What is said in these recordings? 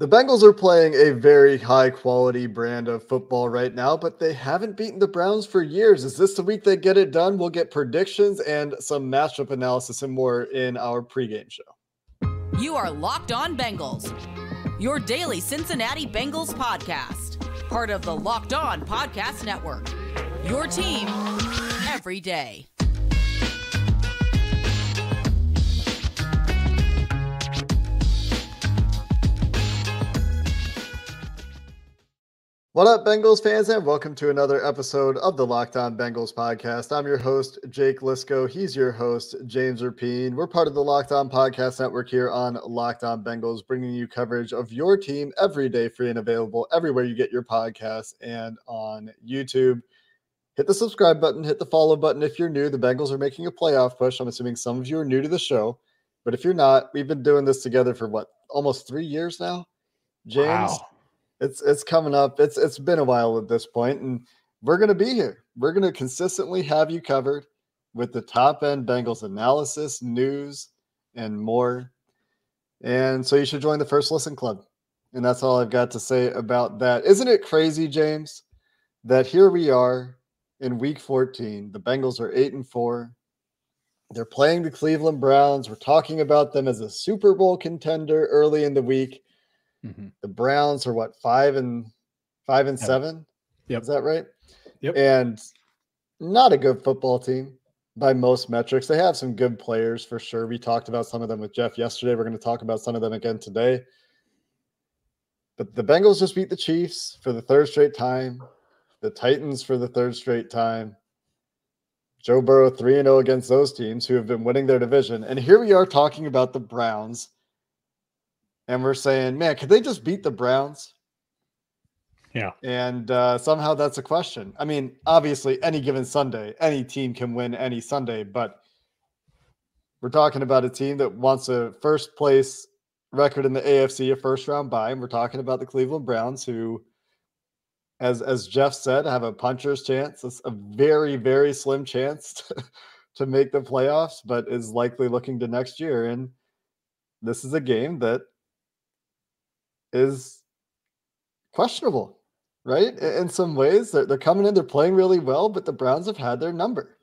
The Bengals are playing a very high quality brand of football right now, but they haven't beaten the Browns for years. Is this the week they get it done? We'll get predictions and some matchup analysis and more in our pregame show. You are Locked On Bengals, your daily Cincinnati Bengals podcast, part of the Locked On Podcast Network, your team every day. What up, Bengals fans, and welcome to another episode of the Locked On Bengals podcast. I'm your host, Jake Liscow. He's your host, James Rapien. We're part of the Locked On Podcast Network here on Locked On Bengals, bringing you coverage of your team every day, free and available everywhere you get your podcasts and on YouTube. Hit the subscribe button, hit the follow button if you're new. The Bengals are making a playoff push. I'm assuming some of you are new to the show, but if you're not, we've been doing this together for almost 3 years now, James? Wow. It's coming up. It's been a while at this point, and we're going to be here. We're going to consistently have you covered with the top-end Bengals analysis, news, and more. And so you should join the First Listen Club. And that's all I've got to say about that. Isn't it crazy, James, that here we are in Week 14. The Bengals are 8-4. They're playing the Cleveland Browns. We're talking about them as a Super Bowl contender early in the week. Mm-hmm. The Browns are 5-7? Yep. Is that right? Yep. And not a good football team by most metrics. They have some good players for sure. We talked about some of them with Jeff yesterday. We're going to talk about some of them again today. But the Bengals just beat the Chiefs for the third straight time. The Titans for the third straight time. Joe Burrow 3-0 against those teams who have been winning their division. And here we are talking about the Browns. And we're saying, man, could they just beat the Browns? Yeah. And somehow that's a question. I mean, obviously, any given Sunday, any team can win any Sunday. But we're talking about a team that wants a first-place record in the AFC, a first-round bye. And we're talking about the Cleveland Browns, who, as Jeff said, have a puncher's chance. It's a very, very slim chance to make the playoffs, but is likely looking to next year. And this is a game that is questionable, right? In some ways, they're coming in, they're playing really well, but the Browns have had their number,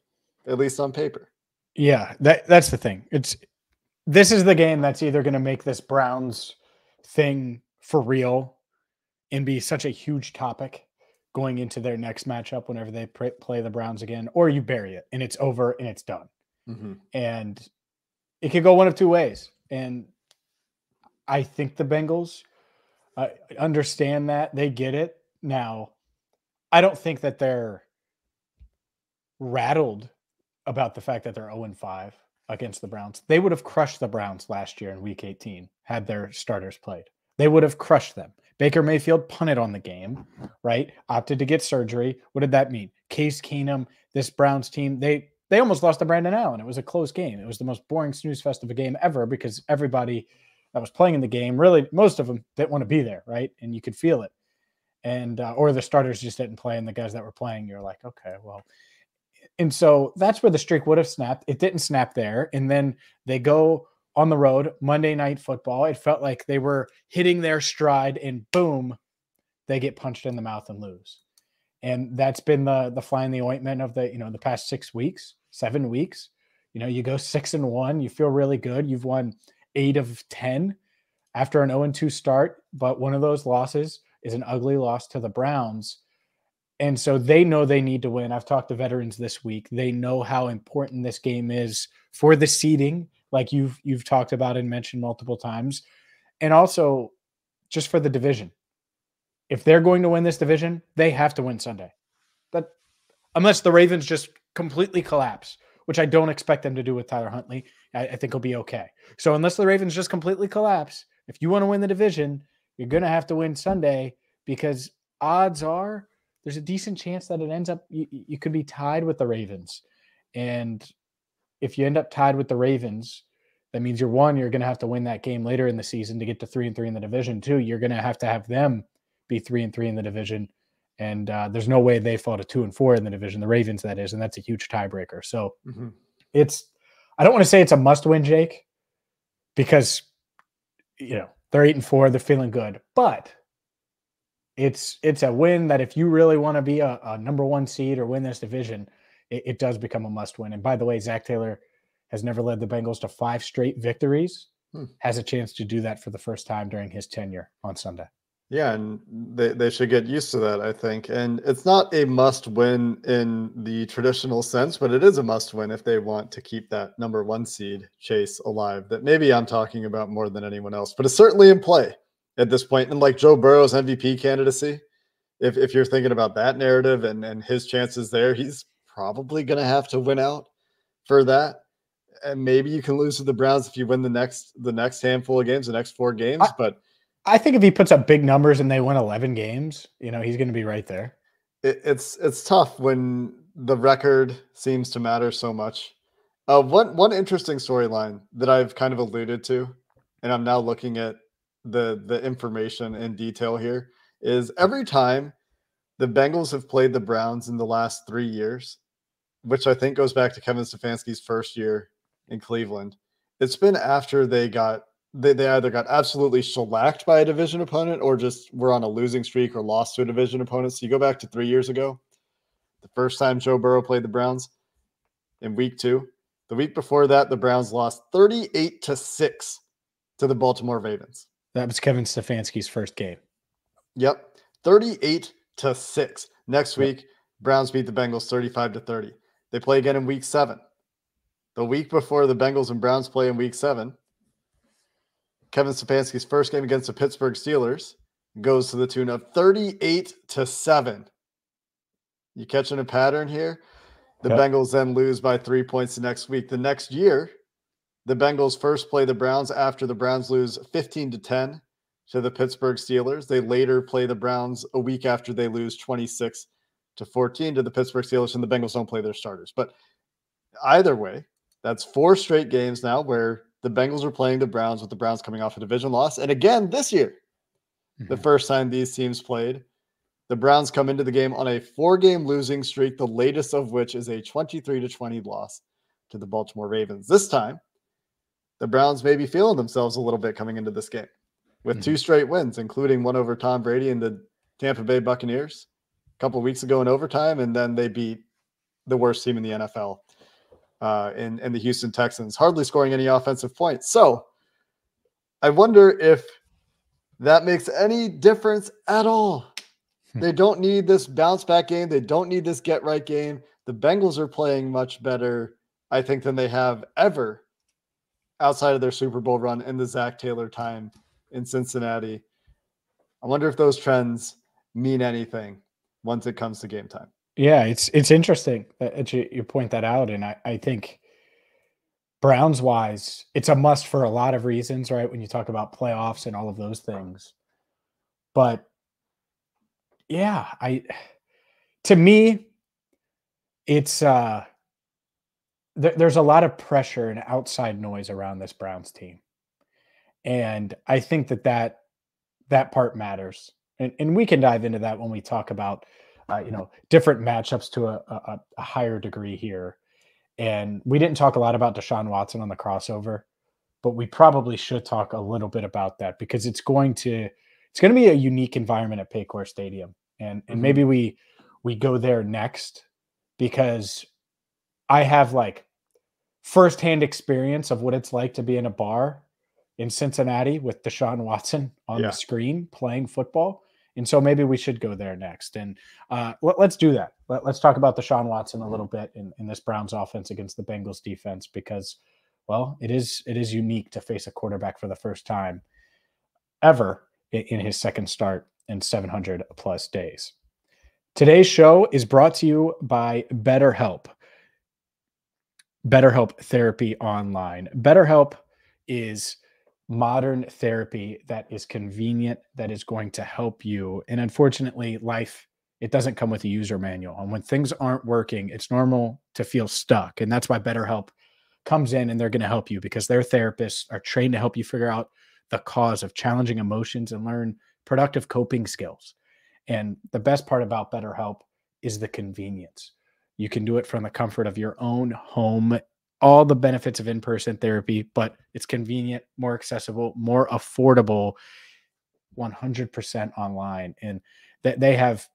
at least on paper. Yeah, that's the thing. This is the game that's either going to make this Browns thing for real and be such a huge topic going into their next matchup whenever they play the Browns again, or you bury it and it's over and it's done. Mm-hmm. And it could go one of two ways. And I think the Bengals understand that. They get it. Now, I don't think that they're rattled about the fact that they're 0-5 against the Browns. They would have crushed the Browns last year in Week 18 had their starters played. They would have crushed them. Baker Mayfield punted on the game, right? Opted to get surgery. What did that mean? Case Keenum, this Browns team, they almost lost to Brandon Allen. It was a close game. It was the most boring snooze fest of a game ever because everybody that was playing in the game, really, most of them didn't want to be there, right? And you could feel it. And, or the starters just didn't play, and the guys that were playing, you're like, okay, well. And so that's where the streak would have snapped. It didn't snap there. And then they go on the road, Monday Night Football. It felt like they were hitting their stride, and boom, they get punched in the mouth and lose. And that's been the fly in the ointment of the past 6 weeks, 7 weeks. You go 6-1, you feel really good. You've won 8 of 10 after an 0-2 start, but one of those losses is an ugly loss to the Browns. And so they know they need to win. I've talked to veterans this week. They know how important this game is for the seeding, like you've talked about and mentioned multiple times, and also just for the division. If they're going to win this division, they have to win Sunday. But unless the Ravens just completely collapse, which I don't expect them to do with Tyler Huntley, I think he'll be okay. So unless the Ravens just completely collapse, if you want to win the division, you're going to have to win Sunday, because odds are there's a decent chance that it ends up, you could be tied with the Ravens. And if you end up tied with the Ravens, that means you're going to have to win that game later in the season to get to 3-3 in the division. 2, you're going to have them be 3-3 in the division. And there's no way they fall to 2-4 in the division, the Ravens, that is, and that's a huge tiebreaker. So I don't want to say it's a must-win, Jake, because, They're 8-4. They're feeling good, but it's a win that if you really want to be a number one seed or win this division, it does become a must win. And by the way, Zach Taylor has never led the Bengals to 5 straight victories. Has a chance to do that for the first time during his tenure on Sunday. Yeah, and they should get used to that, I think. And it's not a must win in the traditional sense, but it is a must win if they want to keep that number one seed chase alive that maybe I'm talking about more than anyone else, but it's certainly in play at this point. And like Joe Burrow's MVP candidacy, if you're thinking about that narrative and his chances there, he's probably going to have to win out for that. And maybe you can lose to the Browns if you win the next handful of games, the next 4 games, but I think if he puts up big numbers and they win 11 games, he's going to be right there. It's tough when the record seems to matter so much. One interesting storyline that I've kind of alluded to, and I'm now looking at the information in detail here, is every time the Bengals have played the Browns in the last 3 years, which I think goes back to Kevin Stefanski's first year in Cleveland, it's been after they either got absolutely shellacked by a division opponent or just were on a losing streak or lost to a division opponent. So you go back to 3 years ago, the first time Joe Burrow played the Browns in week 2. The week before that, the Browns lost 38-6 to the Baltimore Ravens. That was Kevin Stefanski's first game. Yep. 38-6. Next week, Browns beat the Bengals 35-30. They play again in week 7. The week before the Bengals and Browns play in week 7, Kevin Stefanski's first game against the Pittsburgh Steelers goes to the tune of 38-7. You catching a pattern here? The Bengals then lose by 3 points the next week. The next year, the Bengals first play the Browns after the Browns lose 15-10 to the Pittsburgh Steelers. They later play the Browns a week after they lose 26-14 to the Pittsburgh Steelers, and the Bengals don't play their starters. But either way, that's 4 straight games now where the Bengals are playing the Browns with the Browns coming off a division loss. And again, this year, the first time these teams played, the Browns come into the game on a 4-game losing streak, the latest of which is a 23-20 loss to the Baltimore Ravens. This time, the Browns may be feeling themselves a little bit coming into this game with 2 straight wins, including one over Tom Brady and the Tampa Bay Buccaneers a couple of weeks ago in overtime. And then they beat the worst team in the NFL. And the Houston Texans, hardly scoring any offensive points. So I wonder if that makes any difference at all. They don't need this bounce back game. They don't need this get right game. The Bengals are playing much better, I think, than they have ever outside of their Super Bowl run in the Zach Taylor time in Cincinnati. I wonder if those trends mean anything once it comes to game time. Yeah, it's interesting that you point that out. And I think Browns-wise, it's a must for a lot of reasons, right? When you talk about playoffs and all of those things. But yeah, to me, it's there's a lot of pressure and outside noise around this Browns team. And I think that part matters. And we can dive into that when we talk about different matchups to a higher degree here. And we didn't talk a lot about Deshaun Watson on the crossover, but we probably should talk a little bit about that because it's going to be a unique environment at Paycor Stadium. And maybe we go there next because I have like firsthand experience of what it's like to be in a bar in Cincinnati with Deshaun Watson on the screen playing football. And so maybe we should go there next. And let's do that. Let's talk about Deshaun Watson a little bit in this Browns offense against the Bengals defense because, well, it is unique to face a quarterback for the first time ever in his second start in 700-plus days. Today's show is brought to you by BetterHelp. BetterHelp Therapy Online. BetterHelp is modern therapy that is convenient, that is going to help you. And unfortunately, life, it doesn't come with a user manual. And when things aren't working, it's normal to feel stuck. And that's why BetterHelp comes in and they're going to help you because their therapists are trained to help you figure out the cause of challenging emotions and learn productive coping skills. And the best part about BetterHelp is the convenience. You can do it from the comfort of your own home all the benefits of in-person therapy, but it's convenient, more accessible, more affordable, 100% online. And that they have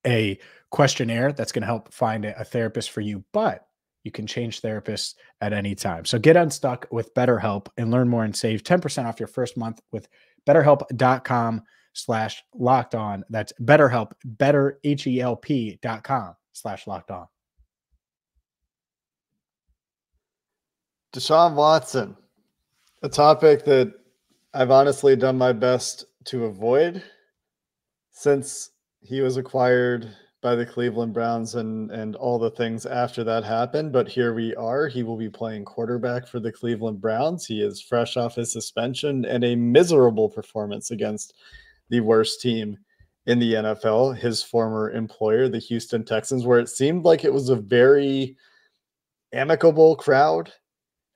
a questionnaire that's going to help find a therapist for you, but you can change therapists at any time. So get unstuck with BetterHelp and learn more and save 10% off your first month with BetterHelp.com/lockedon. That's BetterHelp, BetterHelp.com/lockedon. Deshaun Watson, a topic that I've honestly done my best to avoid since he was acquired by the Cleveland Browns and all the things after that happened. But here we are. He will be playing quarterback for the Cleveland Browns. He is fresh off his suspension and a miserable performance against the worst team in the NFL, his former employer, the Houston Texans, where it seemed like it was a very amicable crowd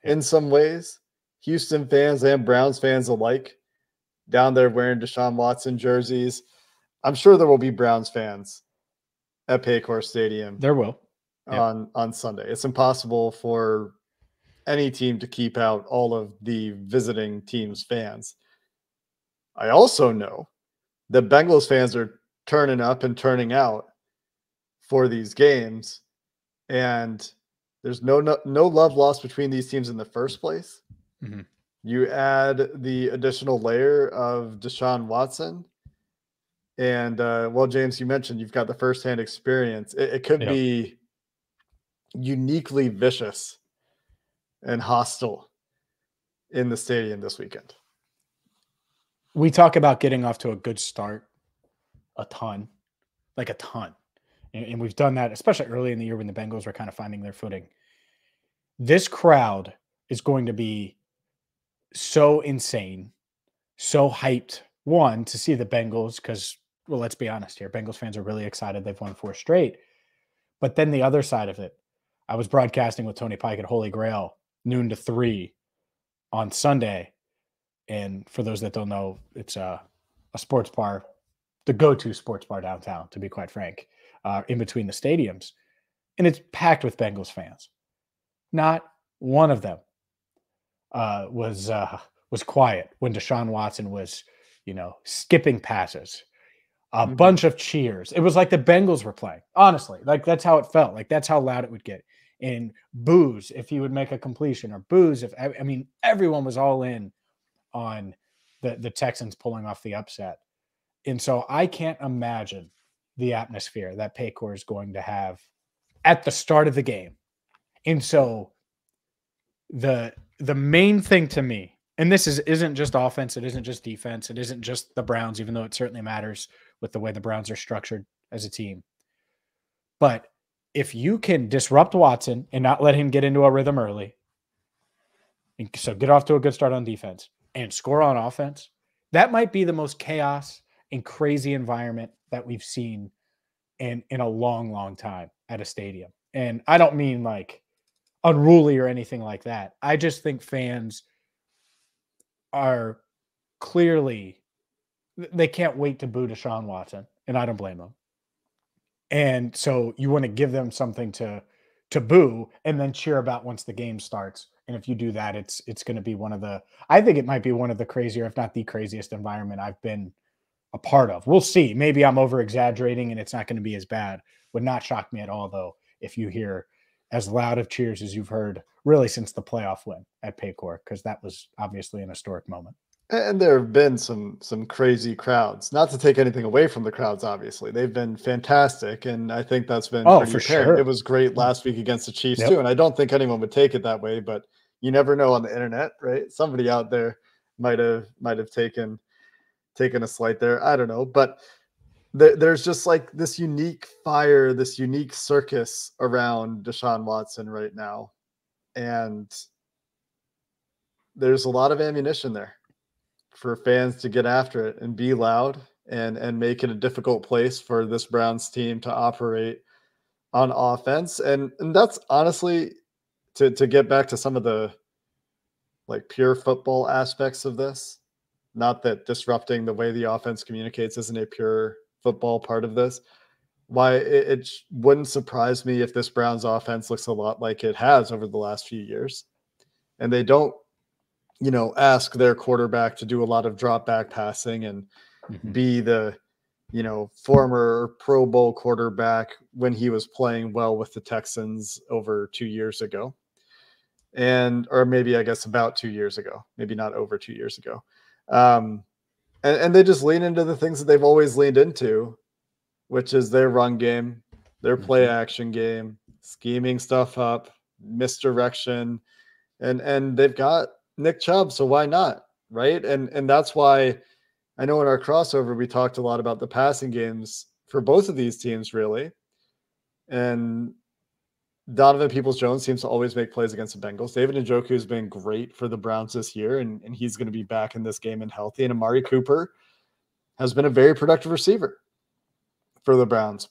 in some ways. Houston fans and Browns fans alike down there wearing Deshaun Watson jerseys. I'm sure there will be Browns fans at Paycor Stadium. There will. On Sunday. It's impossible for any team to keep out all of the visiting team's fans. I also know that Bengals fans are turning up and turning out for these games, and there's no love lost between these teams in the first place. Mm-hmm. You add the additional layer of Deshaun Watson. And, well, James, you mentioned you've got the firsthand experience. It could be uniquely vicious and hostile in the stadium this weekend. We talk about getting off to a good start a ton. And we've done that, especially early in the year when the Bengals were kind of finding their footing. This crowd is going to be so insane, so hyped, one, to see the Bengals because, well, let's be honest here. Bengals fans are really excited. They've won 4 straight. But then the other side of it, I was broadcasting with Tony Pike at Holy Grail, noon to 3 on Sunday. And for those that don't know, it's a sports bar, the go-to sports bar downtown, to be quite frank, in between the stadiums. And it's packed with Bengals fans. Not one of them was quiet when Deshaun Watson was, skipping passes. A bunch of cheers. It was like the Bengals were playing. Honestly, like that's how it felt. Like that's how loud it would get. And boos if he would make a completion, or boos if everyone was all in on the Texans pulling off the upset. And so I can't imagine the atmosphere that Paycor is going to have at the start of the game. And so the main thing to me, and this isn't just offense, it isn't just defense, it isn't just the Browns, even though it certainly matters with the way the Browns are structured as a team. But if you can disrupt Watson and not let him get into a rhythm early, and so get off to a good start on defense and score on offense, that might be the most chaos and crazy environment that we've seen in a long, long time at a stadium. And I don't mean like unruly or anything like that. I just think fans are clearly, they can't wait to boo Deshaun Watson, and I don't blame them. And so you want to give them something to boo and then cheer about once the game starts. And if you do that, it's going to be I think it might be one of the crazier, if not the craziest environment I've been a part of. We'll see. Maybe I'm over exaggerating and it's not going to be as bad. Would not shock me at all, though, if you hear as loud of cheers as you've heard really since the playoff win at Paycor, because that was obviously an historic moment. And there have been some crazy crowds. Not to take anything away from the crowds, obviously. They've been fantastic, and I think that's been pretty apparent. Sure. It was great last week against the Chiefs, too, and I don't think anyone would take it that way, but you never know on the internet, right? Somebody out there might have taken a slight there. I don't know, but there's just like this unique fire, this unique circus around Deshaun Watson right now, and there's a lot of ammunition there for fans to get after it and be loud and make it a difficult place for this Browns team to operate on offense. And that's honestly to get back to some of the like pure football aspects of this, not that disrupting the way the offense communicates isn't a pure football part of this. why it wouldn't surprise me if this Browns offense looks a lot like it has over the last few years. And they don't, ask their quarterback to do a lot of drop back passing and be the, former Pro Bowl quarterback when he was playing well with the Texans over 2 years ago. Or maybe, I guess, about 2 years ago, maybe not over 2 years ago. And they just lean into the things that they've always leaned into, which is their run game, their play action game, scheming stuff up, misdirection, and they've got Nick Chubb, so why not, right? And that's why I know in our crossover we talked a lot about the passing games for both of these teams, really. And Donovan Peoples-Jones seems to always make plays against the Bengals. David Njoku has been great for the Browns this year, and he's going to be back in this game and healthy. And Amari Cooper has been a very productive receiver for the Browns.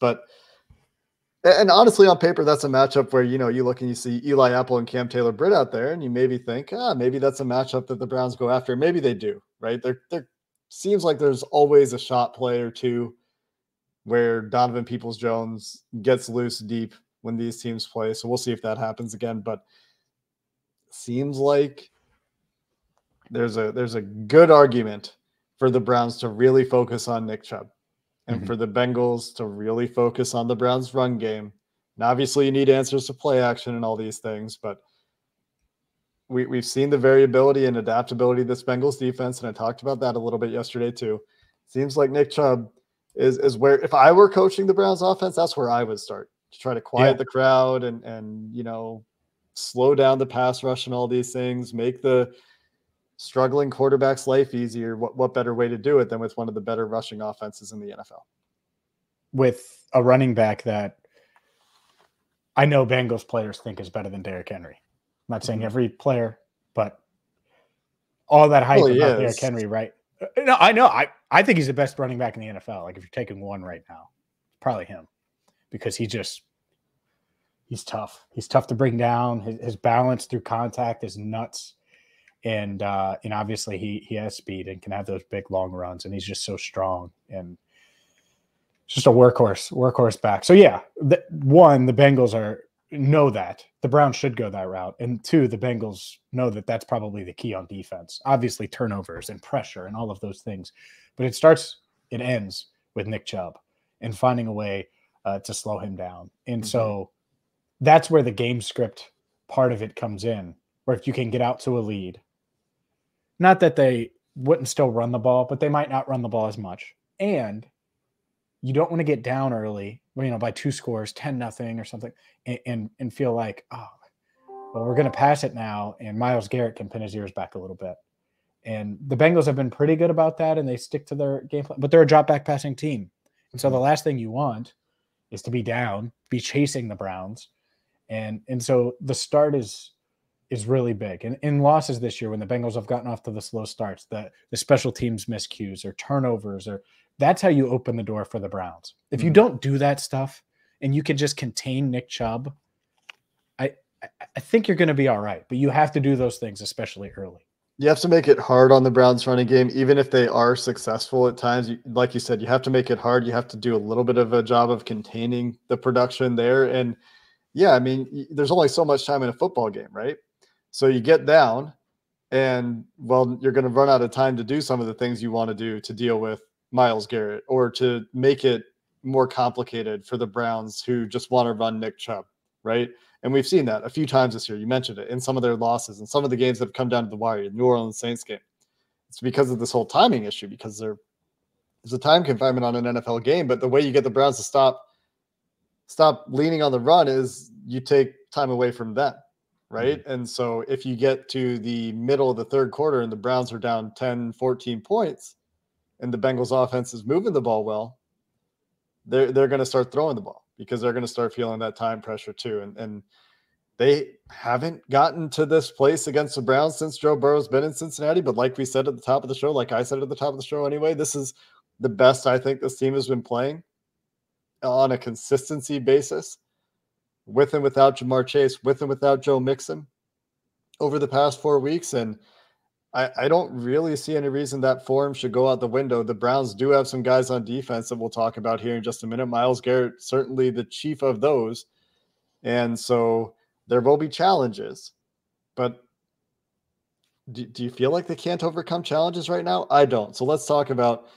And honestly, on paper, that's a matchup where, you look and you see Eli Apple and Cam Taylor-Britt out there, and you maybe think, maybe that's a matchup that the Browns go after. Maybe they do, right? There seems like there's always a shot play or two where Donovan Peoples-Jones gets loose deep when these teams play. So we'll see if that happens again. But seems like there's a good argument for the Browns to really focus on Nick Chubb. And for the Bengals to really focus on the Browns' run game. And obviously, you need answers to play action and all these things, but we've seen the variability and adaptability of this Bengals defense, and I talked about that a little bit yesterday too. Seems like Nick Chubb is where, if I were coaching the Browns offense, that's where I would start, to try to quiet the crowd and slow down the pass rush and all these things, make the struggling quarterback's life easier. What better way to do it than with one of the better rushing offenses in the NFL? With a running back that I know Bengals players think is better than Derrick Henry. I'm not saying every player, but all that hype about Derrick Henry, right? No, I know. I think he's the best running back in the NFL. Like, if you're taking one right now, probably him, because he's tough. He's tough to bring down. His balance through contact is nuts. And obviously he has speed and can have those big long runs, and he's just so strong and just a workhorse back. So yeah, the Bengals know that the Browns should go that route, and two, the Bengals know that that's probably the key on defense. Obviously turnovers and pressure and all of those things, but it ends with Nick Chubb and finding a way to slow him down. And so that's where the game script part of it comes in, where if you can get out to a lead. Not that they wouldn't still run the ball, but they might not run the ball as much. And you don't want to get down early, by 2 scores, 10-0 or something, and feel like, we're going to pass it now, and Myles Garrett can pin his ears back a little bit. And the Bengals have been pretty good about that, and they stick to their game plan, but they're a drop-back passing team. And so the last thing you want is to be down, be chasing the Browns. And so the start is really big. And in losses this year, when the Bengals have gotten off to the slow starts, the special teams miscues or turnovers, that's how you open the door for the Browns. If you don't do that stuff and you can just contain Nick Chubb, I think you're going to be all right. But you have to do those things, especially early. You have to make it hard on the Browns running game, even if they are successful at times. Like you said, you have to make it hard. You have to do a little bit of a job of containing the production there. And yeah, there's only so much time in a football game, right? So you get down and, you're going to run out of time to do some of the things you want to do to deal with Myles Garrett, or to make it more complicated for the Browns who just want to run Nick Chubb, right? And we've seen that a few times this year. You mentioned it in some of their losses and some of the games that have come down to the wire, the New Orleans Saints game. It's because of this whole timing issue, because there's a time confinement on an NFL game, but the way you get the Browns to stop leaning on the run is you take time away from them. Right. And so if you get to the middle of the third quarter and the Browns are down 10, 14 points and the Bengals offense is moving the ball well, they're going to start throwing the ball, because they're going to start feeling that time pressure too. And they haven't gotten to this place against the Browns since Joe Burrow's been in Cincinnati. But like we said at the top of the show, like I said at the top of the show anyway, this is the best I think this team has been playing on a consistency basis, with and without Jamar Chase, with and without Joe Mixon over the past 4 weeks. And I don't really see any reason that form should go out the window. The Browns do have some guys on defense that we'll talk about here in just a minute. Myles Garrett, certainly the chief of those. And so there will be challenges. But do you feel like they can't overcome challenges right now? I don't. So let's talk about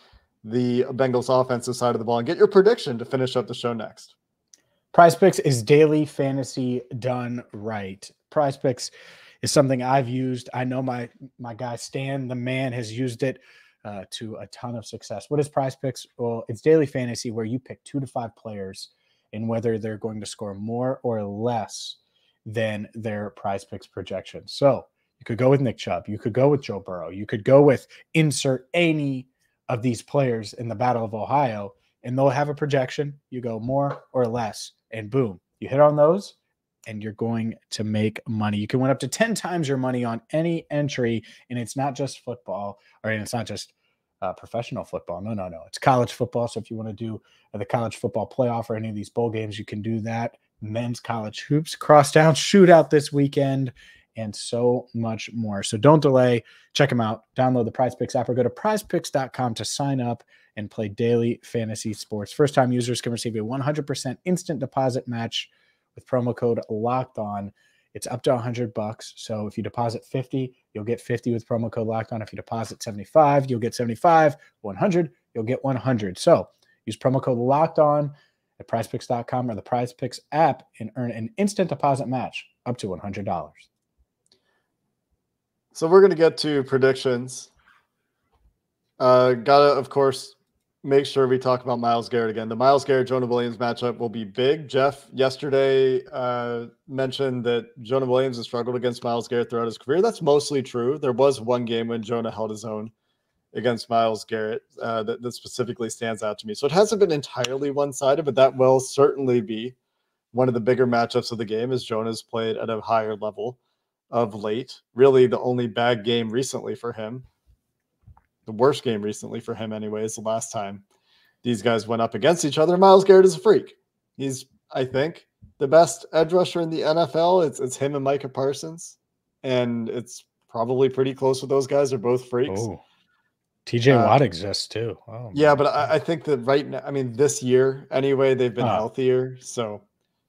the Bengals offensive side of the ball and get your prediction to finish up the show next. PrizePicks is daily fantasy done right. PrizePicks is something I've used. I know my guy Stan, the man, has used it to a ton of success. What is PrizePicks? Well, it's daily fantasy where you pick 2 to 5 players and whether they're going to score more or less than their PrizePicks projection. So you could go with Nick Chubb. You could go with Joe Burrow. You could go with insert any of these players in the Battle of Ohio, and they'll have a projection. You go more or less, and boom, you hit on those, and you're going to make money. You can win up to 10 times your money on any entry, and it's not just football, or it's not just professional football. No. It's college football. So if you want to do the college football playoff or any of these bowl games, you can do that. Men's college hoops, crosstown shootout this weekend, and so much more. So don't delay. Check them out. Download the PrizePicks app or go to prizepicks.com to sign up and play daily fantasy sports. First-time users can receive a 100% instant deposit match with promo code Locked On. It's up to $100. So if you deposit 50, you'll get 50 with promo code Locked On. If you deposit 75, you'll get 75. 100, you'll get 100. So use promo code Locked On at prizepicks.com or the PrizePicks app and earn an instant deposit match up to $100. So we're going to get to predictions. Gotta, of course, make sure we talk about Myles Garrett again. The Myles Garrett-Jonah Williams matchup will be big. Jeff yesterday mentioned that Jonah Williams has struggled against Myles Garrett throughout his career. That's mostly true. There was one game when Jonah held his own against Myles Garrett that specifically stands out to me. So it hasn't been entirely one-sided, but that will certainly be one of the bigger matchups of the game as Jonah's played at a higher level of late. Really the only bad game recently for him. The worst game recently for him anyways, the last time these guys went up against each other. Myles Garrett is a freak. He's, I think, the best edge rusher in the NFL. It's him and Micah Parsons, and it's probably pretty close with those guys. They're both freaks. Oh, TJ Watt exists too. Oh, yeah, but I think that right now, I mean, this year anyway, they've been healthier. So,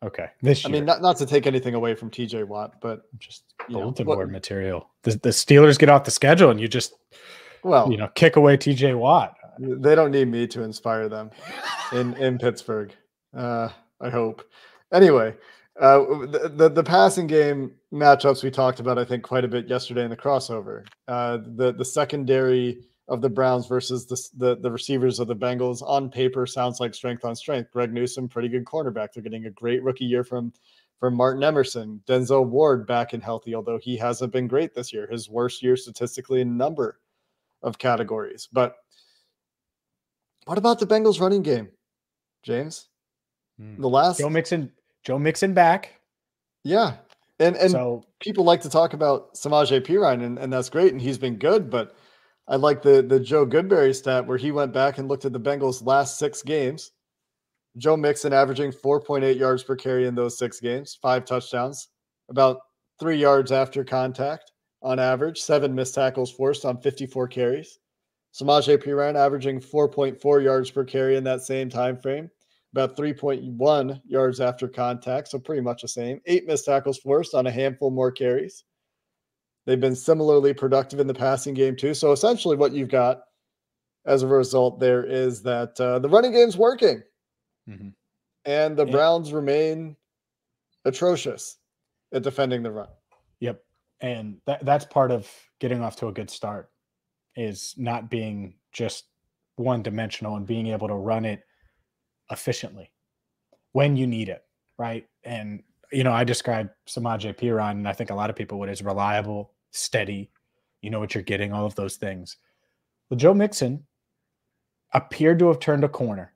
okay, this year. I mean, not to take anything away from TJ Watt, but just bulletin board material. The Steelers get off the schedule, and you just kick away TJ Watt. They don't need me to inspire them in Pittsburgh. I hope. Anyway, the passing game matchups we talked about, I think, quite a bit yesterday in the crossover. The secondary of the Browns versus the receivers of the Bengals on paper sounds like strength on strength. Greg Newsome, pretty good cornerback. They're getting a great rookie year from Martin Emerson. Denzel Ward back and healthy, although he hasn't been great this year. His worst year statistically in a number of categories. But what about the Bengals running game, James? The last Joe Mixon back. Yeah. And so people like to talk about Samaje Perine, and that's great, and he's been good, but I like the Joe Goodberry stat where he went back and looked at the Bengals' last 6 games. Joe Mixon averaging 4.8 yards per carry in those 6 games, 5 touchdowns, about 3 yards after contact on average, 7 missed tackles forced on 54 carries. Samaje Perine averaging 4.4 yards per carry in that same time frame, about 3.1 yards after contact, so pretty much the same. 8 missed tackles forced on a handful more carries. They've been similarly productive in the passing game too. So essentially what you've got as a result there is that the running game's working. Mm-hmm. And the Browns remain atrocious at defending the run. Yep. And that's part of getting off to a good start, is not being just one-dimensional and being able to run it efficiently when you need it, right? And, I describe Samaje Perine, and I think a lot of people would, as reliable, steady, you know what you're getting, all of those things. Well, Joe Mixon appeared to have turned a corner,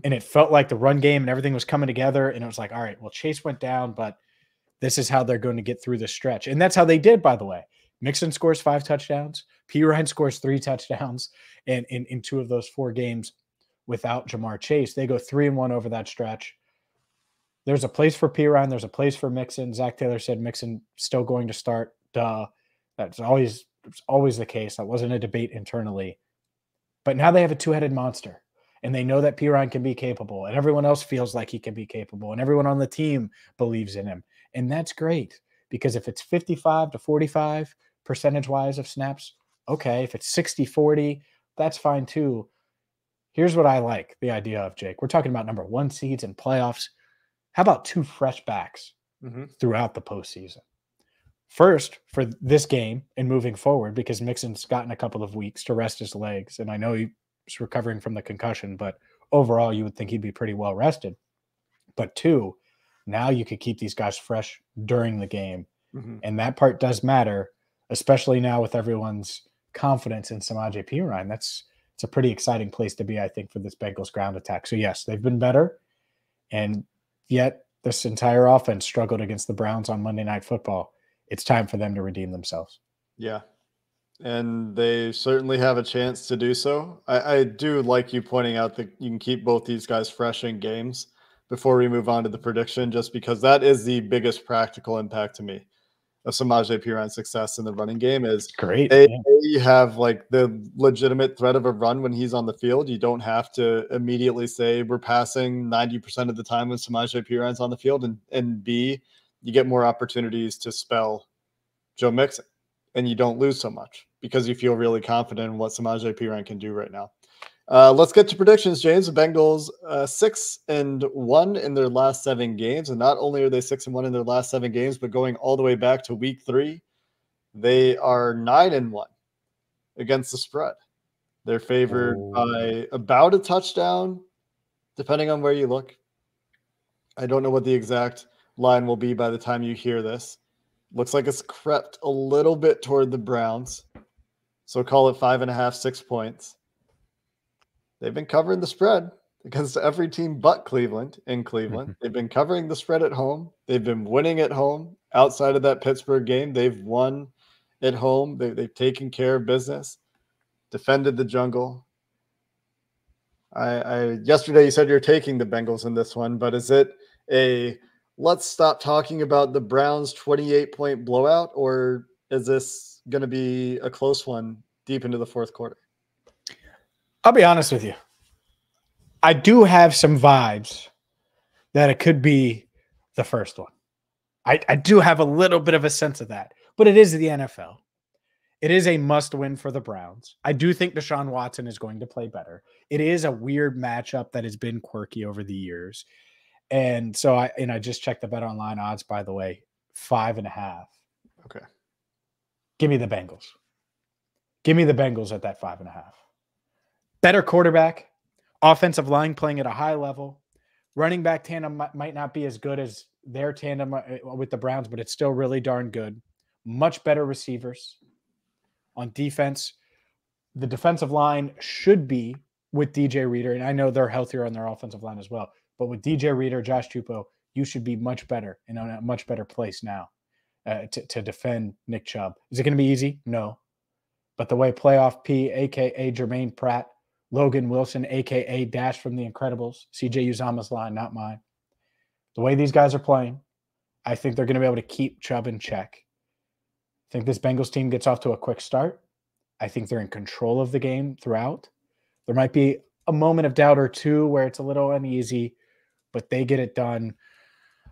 and it felt like the run game and everything was coming together, and it was like, all right, well, Chase went down, but this is how they're going to get through the stretch. And that's how they did, by the way. Mixon scores 5 touchdowns. Perine scores 3 touchdowns. And in 2 of those 4 games without Jamar Chase, they go 3-1 over that stretch. There's a place for Perine. There's a place for Mixon. Zach Taylor said Mixon still going to start. Duh. That's always was always the case. That wasn't a debate internally. But now they have a two-headed monster, and they know that Perine can be capable, and everyone else feels like he can be capable, and everyone on the team believes in him. And that's great, because if it's 55 to 45 percentage-wise of snaps, okay. If it's 60-40, that's fine too. Here's what I like the idea of, Jake. We're talking about number 1 seeds and playoffs. How about 2 fresh backs throughout the postseason? First, for this game and moving forward, because Mixon's gotten a couple of weeks to rest his legs, and I know he's recovering from the concussion, but overall you would think he'd be pretty well rested. But 2, now you could keep these guys fresh during the game. And that part does matter, especially now with everyone's confidence in Samaje Perine. It's a pretty exciting place to be, I think, for this Bengals ground attack. So yes, they've been better, and yet this entire offense struggled against the Browns on Monday Night Football. It's time for them to redeem themselves. Yeah. And they certainly have a chance to do so. I do like you pointing out that you can keep both these guys fresh in games before we move on to the prediction, just because that is the biggest practical impact to me of Samaje Perine's success in the running game. Is great. They have like the legitimate threat of a run when he's on the field. You don't have to immediately say we're passing 90% of the time when Samaje Perine's on the field, and B, you get more opportunities to spell Joe Mixon, and you don't lose so much because you feel really confident in what Samaje Perine can do right now. Let's get to predictions, James. The Bengals 6-1 in their last 7 games, and not only are they 6-1 in their last 7 games, but going all the way back to week 3, they are 9-1 against the spread. They're favored by about a touchdown, depending on where you look. I don't know what the exact line will be by the time you hear this. Looks like it's crept a little bit toward the Browns. So call it 5.5, 6 points. They've been covering the spread against every team but Cleveland in Cleveland. They've been covering the spread at home. They've been winning at home. Outside of that Pittsburgh game, they've won at home. They've taken care of business, defended the jungle. Yesterday you said you're taking the Bengals in this one, but is it a let's stop talking about the Browns 28-point blowout, or is this going to be a close one deep into the fourth quarter? I'll be honest with you. I do have some vibes that it could be the first one. I do have a little bit of a sense of that, but it is the NFL. It is a must-win for the Browns. I do think Deshaun Watson is going to play better. It is a weird matchup that has been quirky over the years. And so I just checked the BetOnline odds, by the way, 5.5. Okay. Give me the Bengals. Give me the Bengals at that 5.5. Better quarterback, offensive line playing at a high level. Running back tandem might not be as good as their tandem with the Browns, but it's still really darn good. Much better receivers. On defense, the defensive line should be with DJ Reader, and I know they're healthier on their offensive line as well. But with DJ Reader, Josh Tupou, you should be much better and in a much better place now to defend Nick Chubb. Is it going to be easy? No. But the way Playoff P, a.k.a. Jermaine Pratt, Logan Wilson, a.k.a. Dash from The Incredibles, CJ Uzama's line, not mine. The way these guys are playing, I think they're going to be able to keep Chubb in check. I think this Bengals team gets off to a quick start. I think they're in control of the game throughout. There might be a moment of doubt or two where it's a little uneasy, but they get it done.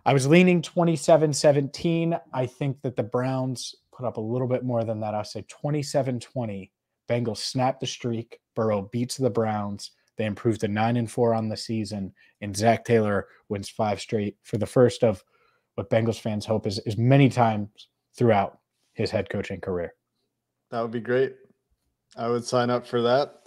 I was leaning 27-17. I think that the Browns put up a little bit more than that. I'll say 27-20. Bengals snap the streak. Burrow beats the Browns. They improve to 9-4 on the season, and Zach Taylor wins 5 straight for the first of what Bengals fans hope is many times throughout his head coaching career. That would be great. I would sign up for that.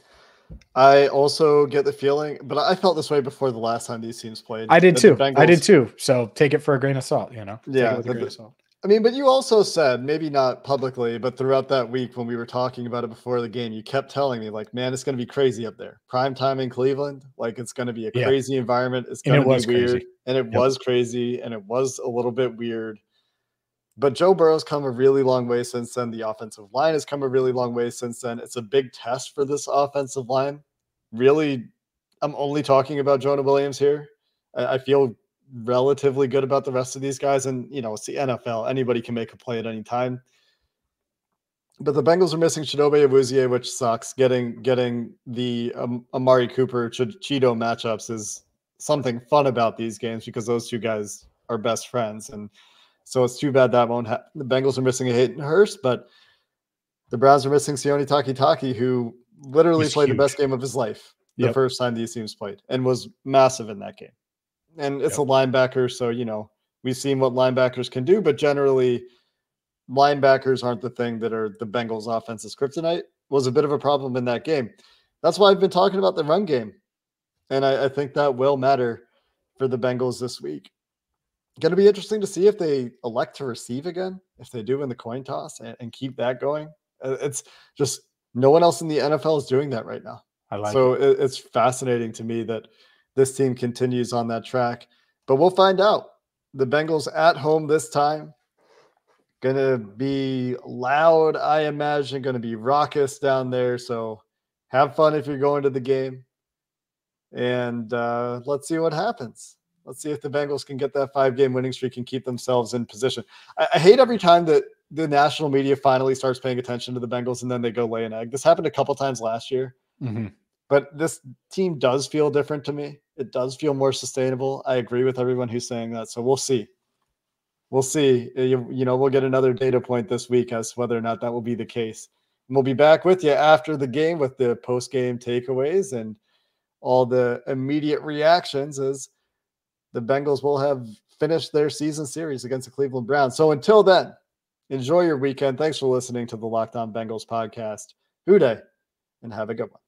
I also get the feeling, but I felt this way before the last time these teams played. I did too. So take it for a grain of salt, you know? Yeah. Take it with a grain of salt. I mean, but you also said, maybe not publicly, but throughout that week when we were talking about it before the game, you kept telling me, like, man, it's going to be crazy up there. Prime time in Cleveland, like, it's going to be a crazy environment. It's going to be weird. Crazy. And it was crazy, and it was a little bit weird. But Joe Burrow's come a really long way since then. The offensive line has come a really long way since then. It's a big test for this offensive line. Really, I'm only talking about Jonah Williams here. I feel relatively good about the rest of these guys. And, you know, it's the NFL. Anybody can make a play at any time. But the Bengals are missing Chidobe Awuzie, which sucks. Getting the Amari Cooper Cheeto matchups is something fun about these games because those two guys are best friends. And so it's too bad that won't happen. The Bengals are missing a Hayden Hurst, but the Browns are missing Sione Takitaki, who literally played the best game of his life the first time these teams played and was massive in that game. And it's a linebacker, so, we've seen what linebackers can do, but generally linebackers aren't the thing that are the Bengals offense's kryptonite. Was a bit of a problem in that game. That's why I've been talking about the run game. And I think that will matter for the Bengals this week. Going to be interesting to see if they elect to receive again, if they do in the coin toss and keep that going. It's just no one else in the NFL is doing that right now. It's fascinating to me that this team continues on that track. But we'll find out. The Bengals at home this time. Going to be loud, I imagine. Going to be raucous down there. So have fun if you're going to the game. And let's see what happens. Let's see if the Bengals can get that 5-game winning streak and keep themselves in position. I hate every time that the national media finally starts paying attention to the Bengals and then they go lay an egg. This happened a couple times last year. Mm-hmm. But this team does feel different to me. It does feel more sustainable. I agree with everyone who's saying that. So we'll see. We'll see. We'll get another data point this week as to whether or not that will be the case. And we'll be back with you after the game with the post-game takeaways and all the immediate reactions as the Bengals will have finished their season series against the Cleveland Browns. So until then, enjoy your weekend. Thanks for listening to the Locked On Bengals podcast. Hoo day, and have a good one.